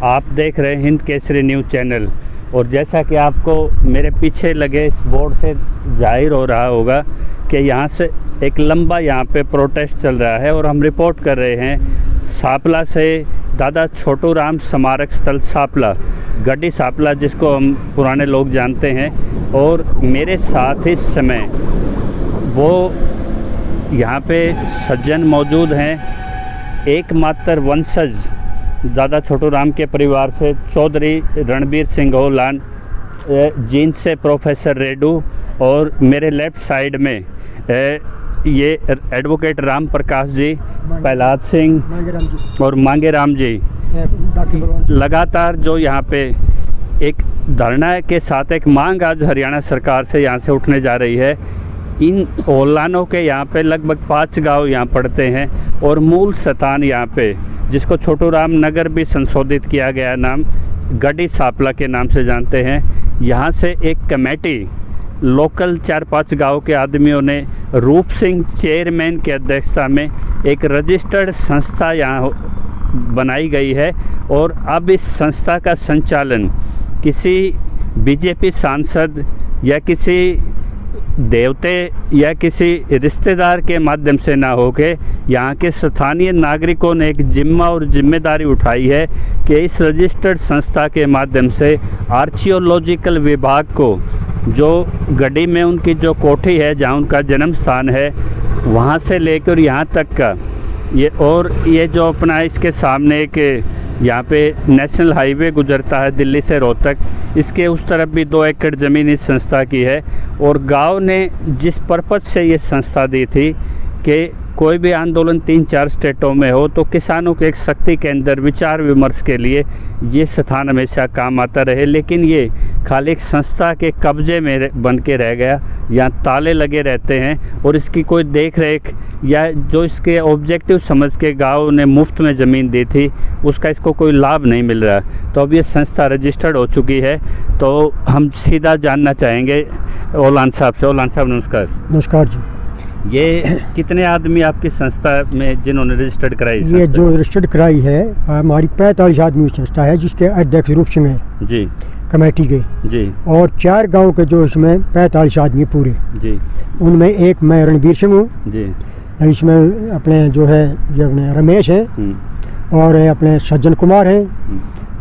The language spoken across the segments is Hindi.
आप देख रहे हैं हिंद केसरी न्यूज़ चैनल। और जैसा कि आपको मेरे पीछे लगे इस बोर्ड से जाहिर हो रहा होगा कि यहाँ से एक लंबा यहाँ पे प्रोटेस्ट चल रहा है और हम रिपोर्ट कर रहे हैं सापला से। दादा छोटू राम स्मारक स्थल सापला, गड्डी सापला जिसको हम पुराने लोग जानते हैं। और मेरे साथ इस समय वो यहाँ पे सज्जन मौजूद हैं, एकमात्र वंशज दादा छोटू राम के परिवार से चौधरी रणबीर सिंह होलान, जींद से प्रोफेसर रेडू, और मेरे लेफ़्ट साइड में ये एडवोकेट राम प्रकाश जी, प्रहलाद सिंह और मांगे राम जी। लगातार जो यहाँ पे एक धरना के साथ एक मांग आज हरियाणा सरकार से यहाँ से उठने जा रही है। इन होलानों के यहाँ पे लगभग 5 गांव यहाँ पड़ते हैं और मूल स्थान यहाँ पे जिसको छोटू राम नगर भी संशोधित किया गया नाम गड्डी सापला के नाम से जानते हैं। यहाँ से एक कमेटी लोकल 4-5 गांव के आदमियों ने रूप सिंह चेयरमैन की अध्यक्षता में एक रजिस्टर्ड संस्था यहाँ बनाई गई है। और अब इस संस्था का संचालन किसी बीजेपी सांसद या किसी देवते या किसी रिश्तेदार के माध्यम से ना होके यहाँ के स्थानीय नागरिकों ने एक जिम्मा और जिम्मेदारी उठाई है कि इस रजिस्टर्ड संस्था के माध्यम से आर्कियोलॉजिकल विभाग को, जो गड्डी में उनकी जो कोठी है जहाँ उनका जन्म स्थान है, वहाँ से लेकर यहाँ तक का ये जो अपना इसके सामने एक यहाँ पे नेशनल हाईवे गुजरता है दिल्ली से रोहतक, इसके उस तरफ भी 2 एकड़ ज़मीन इस संस्था की है। और गांव ने जिस पर्पज़ से ये संस्था दी थी कि कोई भी आंदोलन 3-4 स्टेटों में हो तो किसानों के एक शक्ति के अंदर विचार विमर्श के लिए ये स्थान हमेशा काम आता रहे। लेकिन ये खाली एक संस्था के कब्जे में बन के रह गया, यहाँ ताले लगे रहते हैं और इसकी कोई देख रेख या जो इसके ऑब्जेक्टिव समझ के गांव ने मुफ्त में ज़मीन दी थी उसका इसको कोई लाभ नहीं मिल रहा। तो अब ये संस्था रजिस्टर्ड हो चुकी है। तो हम सीधा जानना चाहेंगे होलान साहब से। होलान साहब नमस्कार। नमस्कार जी। ये कितने आदमी आपकी संस्था में जिन्होंने रजिस्टर्ड कराई? ये जो रजिस्टर्ड कराई है हमारी 45 आदमी संस्था है जिसके अध्यक्ष रूप सिंह है जी, कमेटी के जी, और 4 गांव के जो इसमें 45 आदमी पूरे जी, उनमें एक मैं रणबीर सिंह हूँ जी, इसमें अपने जो है ये अपने रमेश है और अपने सज्जन कुमार हैं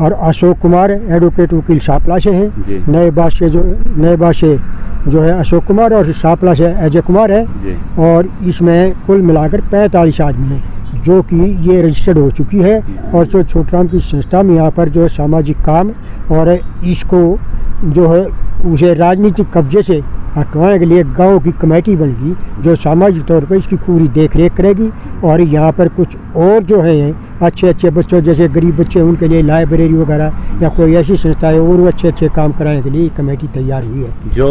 और अशोक कुमार एडवोकेट वकील सापला से हैं। नए बात से जो है अशोक कुमार और सापला से अजय कुमार है। और इसमें कुल मिलाकर 45 आदमी हैं जो कि ये रजिस्टर्ड हो चुकी है। और जो छोटू राम की संस्था में यहाँ पर जो है सामाजिक काम और इसको जो है उसे राजनीतिक कब्जे से हटवाने के लिए गांव की कमेटी बनेगी जो सामाजिक तौर पर इसकी पूरी देख रेख करेगी। और यहाँ पर कुछ और जो है अच्छे बच्चों जैसे गरीब बच्चे उनके लिए लाइब्रेरी वगैरह या कोई ऐसी संस्था है और अच्छे काम कराने के लिए कमेटी तैयार हुई है। जो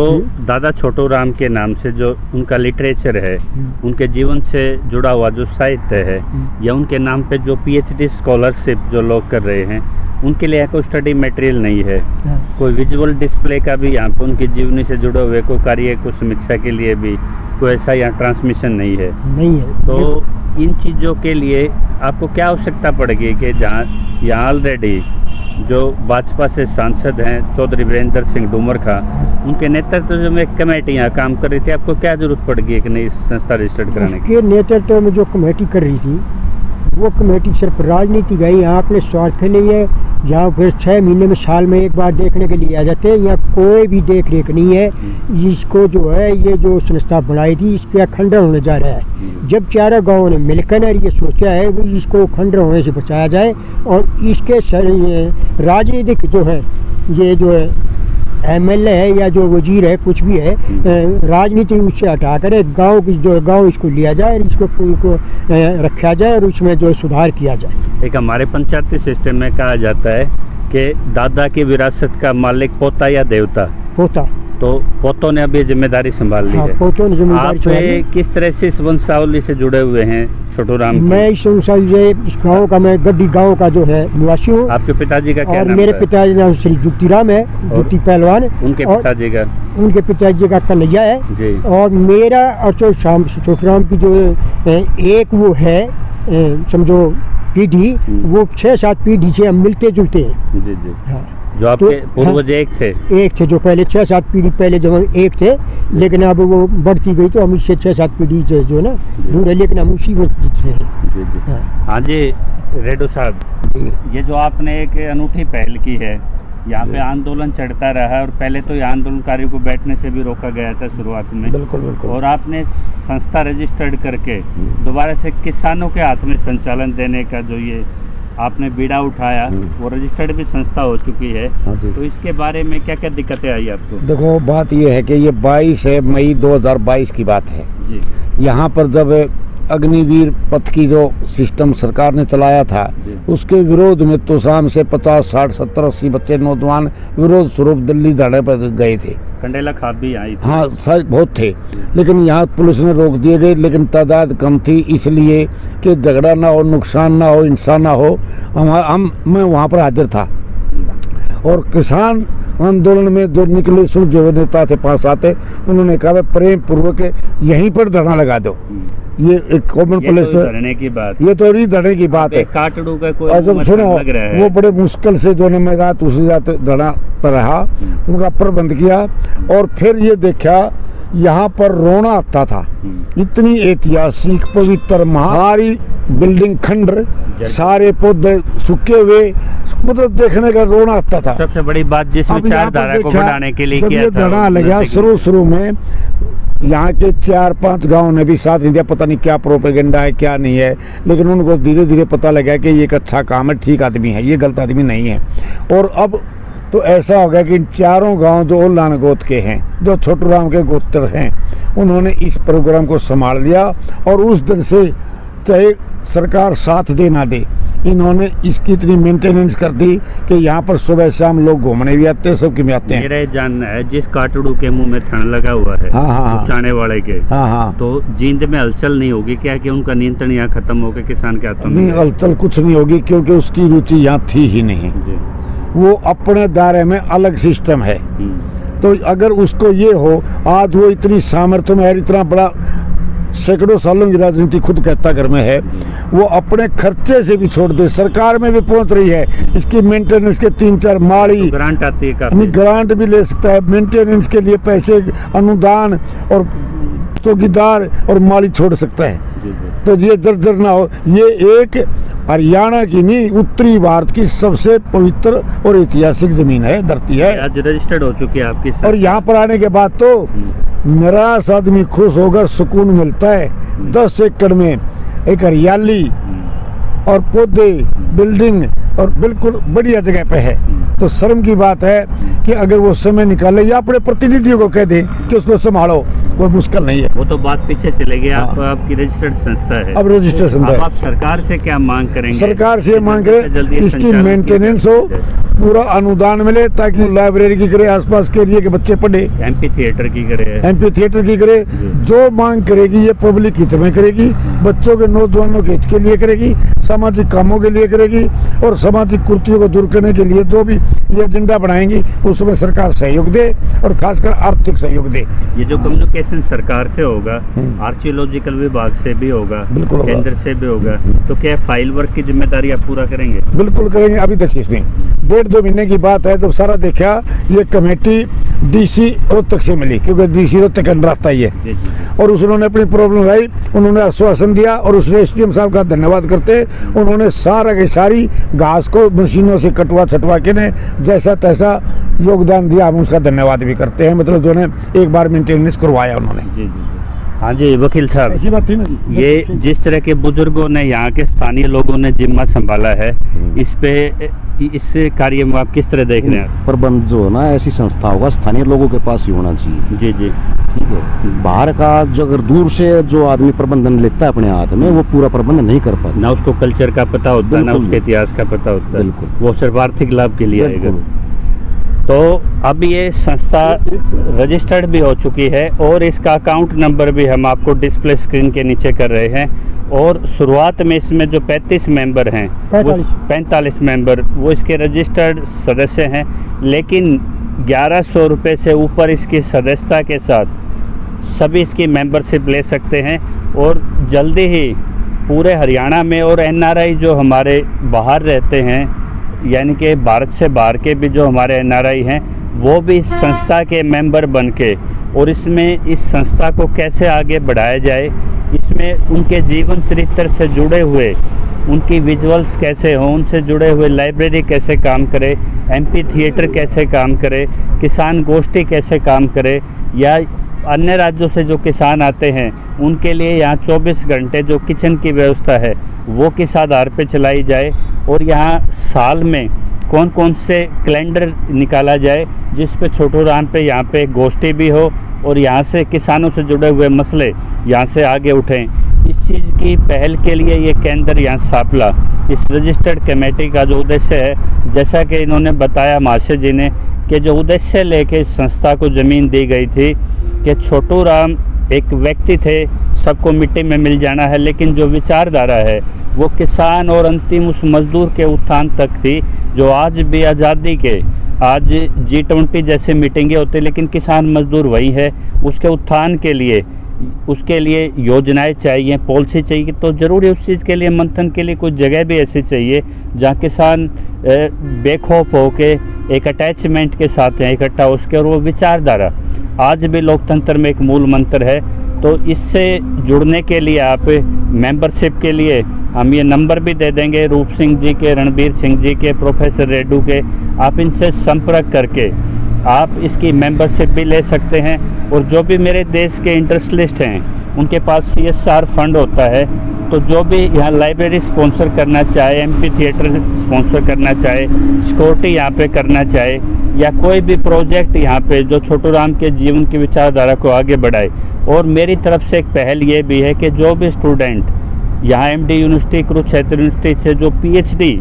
दादा छोटू राम के नाम से जो उनका लिटरेचर है, उनके जीवन से जुड़ा हुआ जो साहित्य है या उनके नाम पे जो PhD स्कॉलरशिप जो लोग कर रहे हैं उनके लिए कोई स्टडी मटेरियल नहीं है, कोई विजुअल डिस्प्ले का भी यहाँ पर उनकी जीवनी से जुड़े हुए कोई कार्य को समीक्षा के लिए भी कोई ऐसा यहाँ ट्रांसमिशन नहीं है। तो इन चीज़ों के लिए आपको क्या आवश्यकता पड़ेगी कि जहाँ यहाँ ऑलरेडी जो भाजपा से सांसद हैं चौधरी वीरेंद्र सिंह डूमरखा, उनके नेतृत्व में एक कमेटी यहाँ काम कर रही थी, आपको क्या जरूरत पड़ेगी एक नई संस्था रजिस्टर्ड कराने की? नेतृत्व में जो कमेटी कर रही थी वो कमेटी सिर्फ राजनीति गई, यहाँ अपने स्वार्थ के लिए यहाँ फिर 6 महीने में साल में एक बार देखने के लिए आ जाते हैं। यहाँ कोई भी देख रेख नहीं है। इसको जो है ये जो संस्था बनाई थी इसका खंडन होने जा रहा है। जब 4 गाँवों ने मिलकर ये सोचा है कि इसको खंडन होने से बचाया जाए और इसके राजनीतिक जो है ये जो है MLA है या जो वजीर है कुछ भी है राजनीति उससे हटाकर गांव की जो गांव इसको लिया जाए और इसको रखा जाए और उसमें जो सुधार किया जाए। एक हमारे पंचायती सिस्टम में कहा जाता है कि दादा की विरासत का मालिक पोता या देवता। पोता। तो पोतों ने अब ये जिम्मेदारी संभाल ली है। पोतों ने जिम्मेदारी संभाली। आप किस तरह से इस वंशावली से जुड़े हुए हैं छोटू राम? मैं इस वंशावली से इस गाँव का मैं गड्डी गाँव का जो है निवासी हूँ। आपके पिताजी का क्या नाम है? मेरे पिताजी नाम श्री जुक्ति राम है, जुक्ति पहलवान। उनके पिताजी का? उनके पिताजी का कन्हैया है जी। और मेरा और छोटू राम की जो एक वो है समझो पीढ़ी, वो 6-7 पीढ़ी से हम मिलते जुलते हैं। जी जी। हाँ। जो आपके पूर्वज एक थे जो पहले 6-7 पीढ़ी पहले जब हम एक थे, लेकिन अब वो बढ़ती गई तो हम इससे 6-7 पीढ़ी से जो ना दूर है, लेकिन हम उसी वक्त से हैं। जी जी। हाँ जी रेडो साहब, ये जो आपने एक अनूठी पहल की है, यहाँ पे आंदोलन चढ़ता रहा और पहले तो ये आंदोलनकारियों को बैठने से भी रोका गया था शुरुआत में। बिल्कुल बिल्कुल। और आपने संस्था रजिस्टर्ड करके दोबारा से किसानों के हाथ में संचालन देने का जो ये आपने बीड़ा उठाया, वो रजिस्टर्ड भी संस्था हो चुकी है। हाँ जी। तो इसके बारे में क्या क्या दिक्कतें आई आपको? देखो बात ये है कि ये 22 मई 2022 की बात है जी। यहाँ पर जब अग्निवीर पथ की जो सिस्टम सरकार ने चलाया था, उसके विरोध में तो शाम से 50, 60, 70, 80 बच्चे नौजवान विरोध स्वरूप दिल्ली धरने पर गए थे। कंडेला खाप भी आई थी। हाँ सर बहुत थे, लेकिन यहाँ पुलिस ने रोक दिए गए, लेकिन तादाद कम थी इसलिए कि झगड़ा ना हो, नुकसान ना हो, हिंसा ना हो। मैं वहाँ पर हाजिर था और किसान आंदोलन में जो निकले सुलझे हुए नेता थे 5-7, उन्होंने कहा प्रेम पूर्वक यहीं पर धरना लगा दो। ये एक कॉमन प्लेस धरने की बात, ये तो नहीं धरने की बात है। काटड़ू का कोई और जब सुनो लग रहा है। वो बड़े मुश्किल से जो मैं रात उसी रात धरना पर रहा, उनका प्रबंध किया और फिर ये देखा यहाँ पर रोना आता था। इतनी ऐतिहासिक पवित्र सारी बिल्डिंग खंडर, सारे पौधे सूखे हुए, मतलब देखने का रोना आता था। सबसे बड़ी बात जिसमें चार धारा को बढ़ाने के लिए किया था, धरना लगा शुरू में यहाँ के 4-5 गांव ने भी साथ नहीं दिया। पता नहीं क्या प्रोपेगेंडा है क्या नहीं है, लेकिन उनको धीरे धीरे पता लगा कि ये एक अच्छा काम है, ठीक आदमी है, ये गलत आदमी नहीं है। और अब तो ऐसा हो गया कि इन चारों गांव जो ओलान गोत के हैं, जो छोटू राम के गोत्र हैं, उन्होंने इस प्रोग्राम को संभाल लिया। और उस दिन से चाहे सरकार साथ दे ना दे, इन्होंने इसकी इतनी मेंटेनेंस कर दी कि यहाँ पर सुबह शाम लोग घूमने भी आते हैं, सबके भी आते हैं। मेरा ये जानना है, जिस काटड़ू के मुंह में थन लगा हुआ है, हाँ, चाने वाले के, हाँ, तो जींद में हलचल नहीं होगी क्या कि उनका नियंत्रण यहाँ खत्म हो गया किसान के हाथों में? नहीं, हलचल कुछ नहीं होगी क्योंकि उसकी रुचि यहाँ थी ही नहीं। वो अपने दायरे में अलग सिस्टम है। तो अगर उसको ये हो, आज वो इतनी सामर्थ्य में है, इतना बड़ा सैकड़ों सालों की राजनीति खुद कहता घर में है, वो अपने खर्चे से भी छोड़ दे, सरकार में भी पहुंच रही है, इसकी मेंटेनेंस के 3-4 माली ग्रांट आती है, ग्रांट भी ले सकता है, मेंटेनेंस के लिए पैसे अनुदान और चौकीदार और माली छोड़ सकता है। तो ये जर्जर ना हो। ये एक हरियाणा की नहीं, उत्तरी भारत की सबसे पवित्र और ऐतिहासिक जमीन है, धरती है। आज रजिस्टर्ड हो चुकी है आपकी। और यहाँ पर आने के बाद तो निराश आदमी खुश होगा, सुकून मिलता है। 10 एकड़ में एक हरियाली और पौधे, बिल्डिंग और बिल्कुल बढ़िया जगह पे है। तो शर्म की बात है कि अगर वो समय निकाले या अपने प्रतिनिधियों को कह दे कि उसको संभालो, वो मुश्किल नहीं है। वो तो बात पीछे चलेगी। आप आपकी रजिस्टर्ड संस्था है, अब रजिस्टर्ड संस्था है। आप सरकार से क्या मांग करेंगे? सरकार से मांग करें इसकी मेंटेनेंस हो, पूरा अनुदान मिले ताकि लाइब्रेरी की करे, आसपास के एरिया के बच्चे पढ़े, एमपी थिएटर की करे, जो मांग करेगी ये पब्लिक हित में करेगी, बच्चों के नौजवानों के हित के लिए करेगी, सामाजिक कामों के लिए करेगी और सामाजिक कुरीतियों को दूर करने के लिए जो भी ये एजेंडा बनाएंगी उसमें सरकार सहयोग दे और खासकर आर्थिक सहयोग दे। ये जो कम्युनिकेशन सरकार से होगा, आर्कियोलॉजिकल विभाग से भी होगा, केंद्र से भी होगा, तो क्या फाइल वर्क की जिम्मेदारी आप पूरा करेंगे? बिल्कुल करेंगे। अभी देखिए इसमें 1.5-2 महीने की बात है, जब सारा देखा ये कमेटी डीसी रोहतक से मिली, क्योंकि डीसी रोहतक अंडर आता ही है, और उन्होंने अपनी प्रॉब्लम आई, उन्होंने आश्वासन दिया और उस एसडीएम साहब का धन्यवाद करते, उन्होंने सारा की सारी घास को मशीनों से कटवा छटवा के ने जैसा तैसा योगदान दिया, हम उसका धन्यवाद भी करते हैं। मतलब जो ने एक बार मेंटेनेंस करवाया उन्होंने। जी। हाँ जी वकील साहब, ऐसी बात थी ना जी। ये जिस तरह के बुजुर्गों ने, यहाँ के स्थानीय लोगों ने जिम्मा संभाला है, इस कार्य में आप किस तरह देख रहे हैं? प्रबंध जो है ना ऐसी संस्थाओं का स्थानीय लोगों के पास ही होना चाहिए। जी जी, ठीक है। बाहर का जो अगर दूर से जो आदमी प्रबंधन लेता है अपने हाथ में, वो पूरा प्रबंध नहीं कर पाता। ना उसको कल्चर का पता होता है, ना उसके इतिहास का पता होता है, वो सिर्फ आर्थिक लाभ के लिए आएगा। तो अब ये संस्था रजिस्टर्ड भी हो चुकी है और इसका अकाउंट नंबर भी हम आपको डिस्प्ले स्क्रीन के नीचे कर रहे हैं। और शुरुआत में इसमें जो 35 मेंबर हैं, 45 मेंबर वो इसके रजिस्टर्ड सदस्य हैं, लेकिन 1100 रुपये से ऊपर इसकी सदस्यता के साथ सभी इसकी मेंबरशिप ले सकते हैं। और जल्दी ही पूरे हरियाणा में और एनआरआई जो हमारे बाहर रहते हैं, यानी कि भारत से बाहर के भी जो हमारे एनआरआई हैं, वो भी इस संस्था के मेंबर बन के और इसमें इस संस्था को कैसे आगे बढ़ाया जाए, इसमें उनके जीवन चरित्र से जुड़े हुए उनकी विजुअल्स कैसे हों, उनसे जुड़े हुए लाइब्रेरी कैसे काम करे, एमपी थिएटर कैसे काम करे, किसान गोष्ठी कैसे काम करे, या अन्य राज्यों से जो किसान आते हैं उनके लिए यहाँ 24 घंटे जो किचन की व्यवस्था है वो किस आधार पे चलाई जाए, और यहाँ साल में कौन कौन से कैलेंडर निकाला जाए जिस पे छोटूराम पे यहाँ पे गोष्ठी भी हो और यहाँ से किसानों से जुड़े हुए मसले यहाँ से आगे उठें। इस चीज़ की पहल के लिए ये केंद्र यहाँ सापला इस रजिस्टर्ड कमेटी का जो उद्देश्य है, जैसा कि इन्होंने बताया महाशय जी ने, कि जो उद्देश्य लेके इस संस्था को ज़मीन दी गई थी कि छोटूराम एक व्यक्ति थे, सबको मिट्टी में मिल जाना है, लेकिन जो विचारधारा है वो किसान और अंतिम उस मजदूर के उत्थान तक थी, जो आज भी आज़ादी के आज G20 जैसे मीटिंगें होती, लेकिन किसान मजदूर वही है। उसके उत्थान के लिए उसके लिए योजनाएं चाहिए, पॉलिसी चाहिए, तो ज़रूरी उस चीज़ के लिए मंथन के लिए कुछ जगह भी ऐसी चाहिए जहाँ किसान बेखौफ हो के एक अटैचमेंट के साथ हैं इकट्ठा हो सके, और वो विचारधारा आज भी लोकतंत्र में एक मूल मंत्र है। तो इससे जुड़ने के लिए आप मेंबरशिप के लिए हम ये नंबर भी दे देंगे, रूप सिंह जी के, रणबीर सिंह जी के, प्रोफेसर रेड्डू के, आप इनसे संपर्क करके आप इसकी मेंबरशिप भी ले सकते हैं। और जो भी मेरे देश के इंटरेस्टलिस्ट हैं उनके पास CSR फंड होता है, तो जो भी यहाँ लाइब्रेरी स्पॉन्सर करना चाहे, MP थिएटर स्पॉन्सर करना चाहे, सिक्योरिटी यहाँ पे करना चाहे, या कोई भी प्रोजेक्ट यहाँ पे जो छोटूराम के जीवन की विचारधारा को आगे बढ़ाए। और मेरी तरफ से एक पहल ये भी है कि जो भी स्टूडेंट यहाँ MD यूनिवर्सिटी, कुरुक्षेत्र यूनिवर्सिटी से जो PhD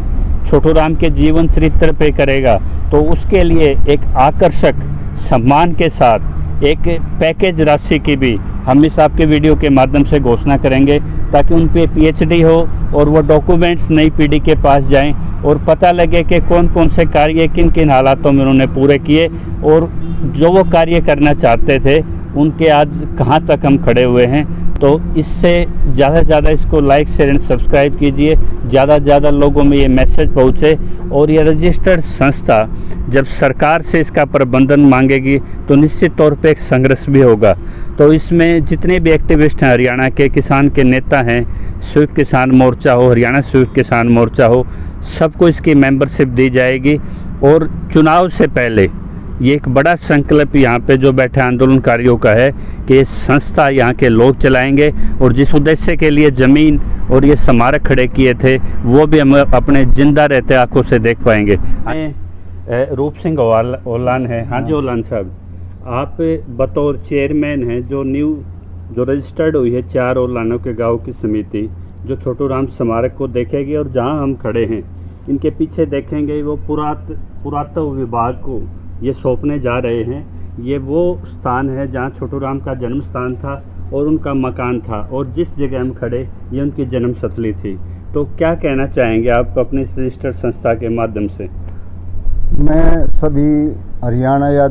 छोटूराम के जीवन चरित्र पे करेगा, तो उसके लिए एक आकर्षक सम्मान के साथ एक पैकेज राशि की भी हम इस आपके वीडियो के माध्यम से घोषणा करेंगे, ताकि उन पे PhD हो और वो डॉक्यूमेंट्स नई पीढ़ी के पास जाएं और पता लगे कि कौन कौन से कार्य किन किन हालातों में उन्होंने पूरे किए, और जो वो कार्य करना चाहते थे उनके आज कहाँ तक हम खड़े हुए हैं। तो इससे ज़्यादा से ज़्यादा इसको लाइक शेयर एंड सब्सक्राइब कीजिए, ज़्यादा से ज़्यादा लोगों में ये मैसेज पहुँचे। और ये रजिस्टर्ड संस्था जब सरकार से इसका प्रबंधन मांगेगी तो निश्चित तौर पे एक संघर्ष भी होगा। तो इसमें जितने भी एक्टिविस्ट हैं, हरियाणा के किसान के नेता हैं, संयुक्त किसान मोर्चा हो, हरियाणा संयुक्त किसान मोर्चा हो, सबको इसकी मेंबरशिप दी जाएगी। और चुनाव से पहले ये एक बड़ा संकल्प यहाँ पे जो बैठे आंदोलनकारियों का है कि ये संस्था यहाँ के लोग चलाएंगे, और जिस उद्देश्य के लिए ज़मीन और ये स्मारक खड़े किए थे वो भी हम अपने जिंदा रहते आंखों से देख पाएंगे। रूप सिंह ओलान है। हाँ जी ओलान साहब, आप बतौर चेयरमैन हैं जो रजिस्टर्ड हुई है 4 ओलानों के गाँव की समिति, जो छोटूराम स्मारक को देखेगी, और जहाँ हम खड़े हैं इनके पीछे देखेंगे वो पुरातत्व विभाग को ये सौंपने जा रहे हैं। ये वो स्थान है जहाँ छोटूराम का जन्म स्थान था और उनका मकान था, और जिस जगह हम खड़े ये उनकी जन्म स्थली थी। तो क्या कहना चाहेंगे आप अपने रजिस्टर्ड संस्था के माध्यम से? मैं सभी हरियाणा या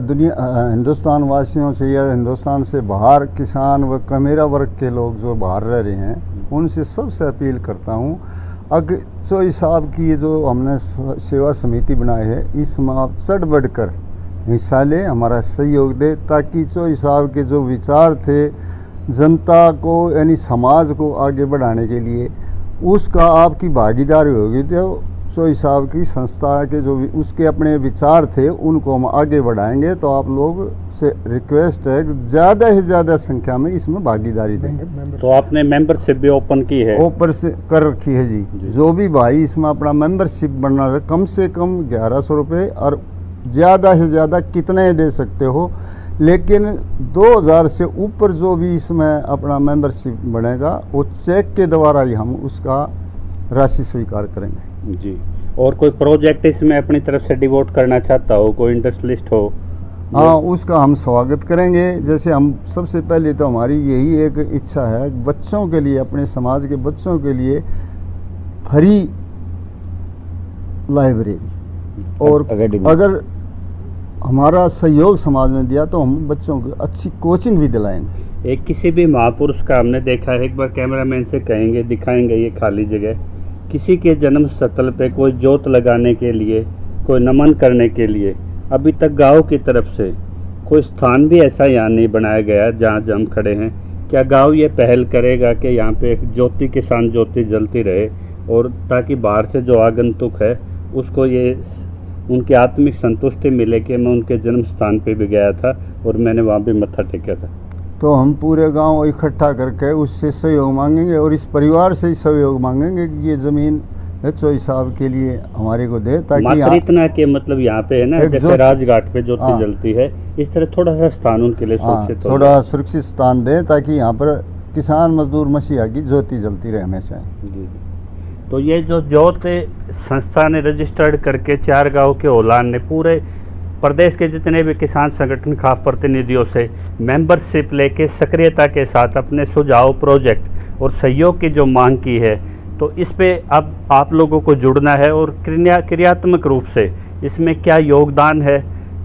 हिंदुस्तान वासियों से या हिंदुस्तान से बाहर किसान व कमेरा वर्ग के लोग जो बाहर रह रहे हैं उनसे सबसे अपील करता हूँ, अगर चोई साहब की ये जो हमने सेवा समिति बनाई है इसमें आप चढ़ बढ़ कर हिस्सा ले, हमारा सहयोग दे, ताकि चोई साहब के जो विचार थे जनता को यानी समाज को आगे बढ़ाने के लिए उसका आपकी भागीदारी होगी। तो चोई साहब की संस्था के जो उसके अपने विचार थे उनको हम आगे बढ़ाएंगे। तो आप लोग से रिक्वेस्ट है कि ज़्यादा से ज़्यादा संख्या में इसमें भागीदारी देंगे। तो आपने मेंबरशिप भी ओपन की है? ओपन से कर रखी है जी। जो भी भाई इसमें अपना मेंबरशिप बनना है, कम से कम 1100 रुपये, और ज़्यादा से ज़्यादा कितने दे सकते हो, लेकिन 2000 से ऊपर जो भी इसमें अपना मेंबरशिप बनेगा वो चेक के द्वारा ही हम उसका राशि स्वीकार करेंगे जी। और कोई प्रोजेक्ट इसमें अपनी तरफ से डिवोट करना चाहता हो, कोई इंटरेस्ट लिस्ट हो, हाँ, उसका हम स्वागत करेंगे। जैसे हम सबसे पहले तो हमारी यही एक इच्छा है, बच्चों के लिए, अपने समाज के बच्चों के लिए फ्री लाइब्रेरी, और अगर हमारा सहयोग समाज ने दिया तो हम बच्चों को अच्छी कोचिंग भी दिलाएंगे। एक किसी भी महापुरुष का हमने देखा है, एक बार कैमरामैन से कहेंगे, दिखाएंगे ये खाली जगह, किसी के जन्म स्थल पे कोई जोत लगाने के लिए, कोई नमन करने के लिए अभी तक गांव की तरफ से कोई स्थान भी ऐसा यहाँ नहीं बनाया गया जहाँ हम खड़े हैं। क्या गांव ये पहल करेगा कि यहाँ पे एक ज्योति, किसान ज्योति जलती रहे, और ताकि बाहर से जो आगंतुक है उसको ये उनकी आत्मिक संतुष्टि मिले कि मैं उनके जन्म स्थान पे भी गया था और मैंने वहाँ भी मत्था टेका था। तो हम पूरे गांव इकट्ठा करके उससे सहयोग मांगेंगे और इस परिवार से ही सहयोग मांगेंगे कि ये ज़मीन चौधरी साहब के लिए हमारे को दे, ताकि इतना के मतलब यहाँ पे है ना, जैसे राजघाट पे ज्योति जलती है, इस तरह थोड़ा सा स्थान उनके लिए सुरक्षित, थोड़ा सुरक्षित स्थान दें ताकि यहाँ पर किसान मजदूर मसीहा की ज्योति जलती रहे हमेशा। जी। तो ये जो ज्योति संस्था ने रजिस्टर्ड करके 4 गाँव के औलान ने पूरे प्रदेश के जितने भी किसान संगठन खास प्रतिनिधियों से मेंबरशिप लेके सक्रियता के साथ अपने सुझाव, प्रोजेक्ट और सहयोग की जो मांग की है, तो इस पे अब आप लोगों को जुड़ना है और क्रियात्मक रूप से इसमें क्या योगदान है,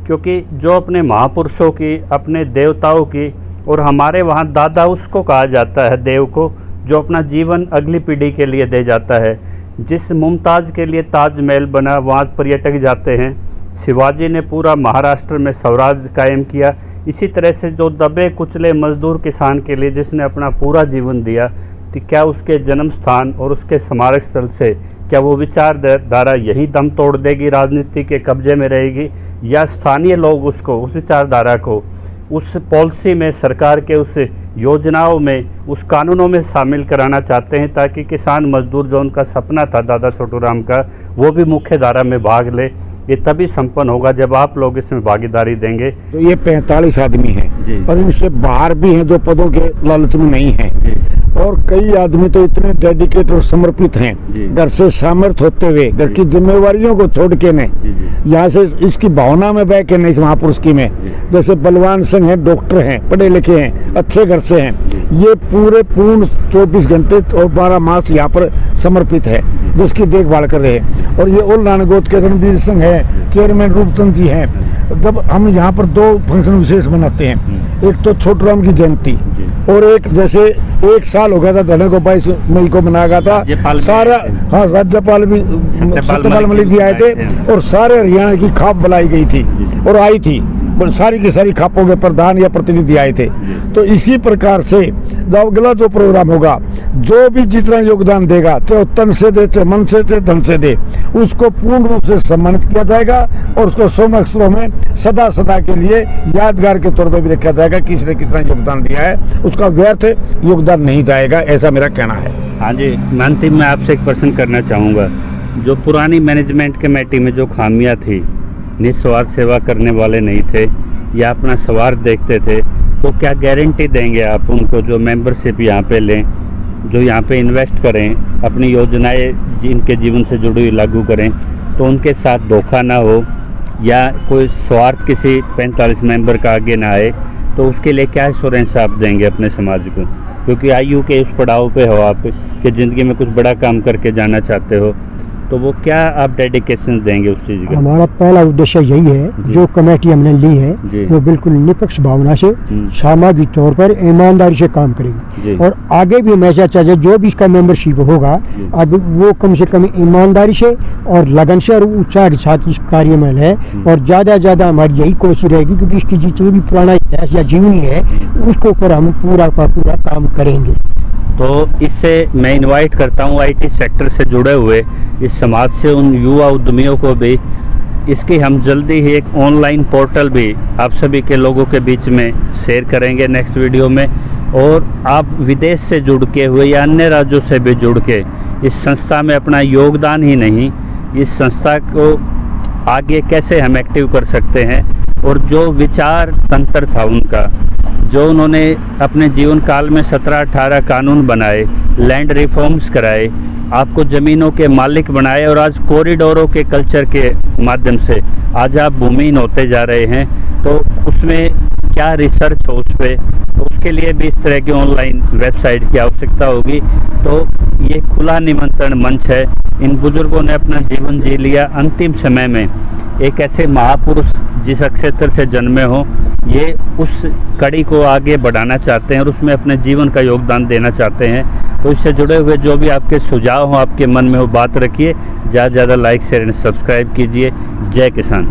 क्योंकि जो अपने महापुरुषों की, अपने देवताओं की, और हमारे वहाँ दादा उसको कहा जाता है देव को, जो अपना जीवन अगली पीढ़ी के लिए दे जाता है। जिस मुमताज़ के लिए ताजमहल बना, वहाँ पर्यटक जाते हैं। शिवाजी ने पूरा महाराष्ट्र में स्वराज कायम किया। इसी तरह से जो दबे कुचले मजदूर किसान के लिए जिसने अपना पूरा जीवन दिया, तो क्या उसके जन्म स्थान और उसके स्मारक स्थल से क्या वो विचारधारा यही दम तोड़ देगी, राजनीति के कब्जे में रहेगी, या स्थानीय लोग उसको, उस विचारधारा को उस पॉलिसी में, सरकार के उस योजनाओं में, उस कानूनों में शामिल कराना चाहते हैं, ताकि किसान मजदूर जो उनका सपना था दादा छोटू राम का, वो भी मुख्य धारा में भाग ले। ये तभी संपन्न होगा जब आप लोग इसमें भागीदारी देंगे। तो ये 45 आदमी हैं और इनसे बाहर भी हैं जो पदों के लालच में नहीं हैं, और कई आदमी तो इतने डेडिकेट और समर्पित हैं, घर से सामर्थ्य होते हुए, घर की जिम्मेवारियों को छोड़ के ने यहाँ से इसकी भावना में बह के नहीं, इस महापुरुष की में, जैसे बलवान सिंह है, डॉक्टर हैं, पढ़े लिखे हैं, अच्छे घर से हैं, ये पूरे पूर्ण 24 घंटे और 12 मास यहाँ पर समर्पित है, जिसकी देखभाल कर रहे हैं। और ये ओल नानगोद के रणबीर सिंह है, चेयरमैन रूपचंद जी हैं। जब हम यहाँ पर 2 फंक्शन विशेष मनाते हैं, एक तो छोटू राम की जयंती, और एक जैसे 1 साल हो गया था धरने को 22 मई को मनाया गया था सारा, हाँ राज्यपाल भी सत्यपाल मलिक जी आए थे, और सारे हरियाणा की खाप बुलाई गई थी और आई थी, सारी की सारी खापों के प्रधान या प्रतिनिधि आए थे। तो इसी प्रकार से जब अगला जो प्रोग्राम होगा, जो भी जितना योगदान देगा, चाहे तन से दे, चाहे मन से, चाहे धन से दे, उसको पूर्ण रूप से सम्मानित किया जाएगा और उसको स्वर्ण अक्षरों में सदा सदा के लिए यादगार के तौर पर भी रखा जाएगा कि इसने कितना योगदान दिया है, उसका व्यर्थ योगदान नहीं जाएगा, ऐसा मेरा कहना है। हाँ जी, अंतिम मैं आपसे एक प्रश्न करना चाहूँगा। जो पुरानी मैनेजमेंट कमेटी में जो खामियाँ थी, निस्वार्थ सेवा करने वाले नहीं थे या अपना स्वार्थ देखते थे, तो क्या गारंटी देंगे आप उनको जो मेंबरशिप यहाँ पे लें, जो यहाँ पे इन्वेस्ट करें, अपनी योजनाएं जिनके जीवन से जुड़ी हुई लागू करें, तो उनके साथ धोखा ना हो या कोई स्वार्थ किसी 45 मेंबर का आगे ना आए, तो उसके लिए क्या एश्योरेंस आप देंगे अपने समाज को? क्योंकि आयु के उस पड़ाव पे हो आप कि ज़िंदगी में कुछ बड़ा काम करके जाना चाहते हो, तो वो क्या आप डेडिकेशन देंगे उस चीज़ का? हमारा पहला उद्देश्य यही है, जो कमेटी हमने ली है वो बिल्कुल निष्पक्ष भावना से सामाजिक तौर पर ईमानदारी से काम करेगी, और आगे भी हमेशा चाहे जो भी इसका मेंबरशिप होगा, अब वो कम से कम ईमानदारी से और लगन से और उत्साह के साथ इस कार्य में है, और ज़्यादा से ज़्यादा हमारी यही कोशिश रहेगी कि इसकी जितनी भी पुराना इतिहास या जीवनी है उसको ऊपर हम पूरा का पूरा काम करेंगे। तो इससे मैं इनवाइट करता हूँ आईटी सेक्टर से जुड़े हुए इस समाज से उन युवा उद्यमियों को भी, इसकी हम जल्दी ही एक ऑनलाइन पोर्टल भी आप सभी के लोगों के बीच में शेयर करेंगे नेक्स्ट वीडियो में, और आप विदेश से जुड़ के हुए या अन्य राज्यों से भी जुड़ के इस संस्था में अपना योगदान ही नहीं, इस संस्था को आगे कैसे हम एक्टिव कर सकते हैं, और जो विचार तंत्र था उनका, जो उन्होंने अपने जीवन काल में 17-18 कानून बनाए, लैंड रिफॉर्म्स कराए, आपको ज़मीनों के मालिक बनाए, और आज कॉरिडोरों के कल्चर के माध्यम से आज आप भूमिहीन होते जा रहे हैं, तो उसमें क्या रिसर्च हो उस पर, तो उसके लिए भी इस तरह की ऑनलाइन वेबसाइट की आवश्यकता होगी। तो ये खुला निमंत्रण मंच है, इन बुजुर्गों ने अपना जीवन जी लिया, अंतिम समय में एक ऐसे महापुरुष जिस क्षेत्र से जन्मे हो, ये उस कड़ी को आगे बढ़ाना चाहते हैं और उसमें अपने जीवन का योगदान देना चाहते हैं। तो इससे जुड़े हुए जो भी आपके सुझाव हो, आपके मन में वो बात रखिए। ज़्यादा से ज़्यादा लाइक शेयर एंड सब्सक्राइब कीजिए। जय किसान।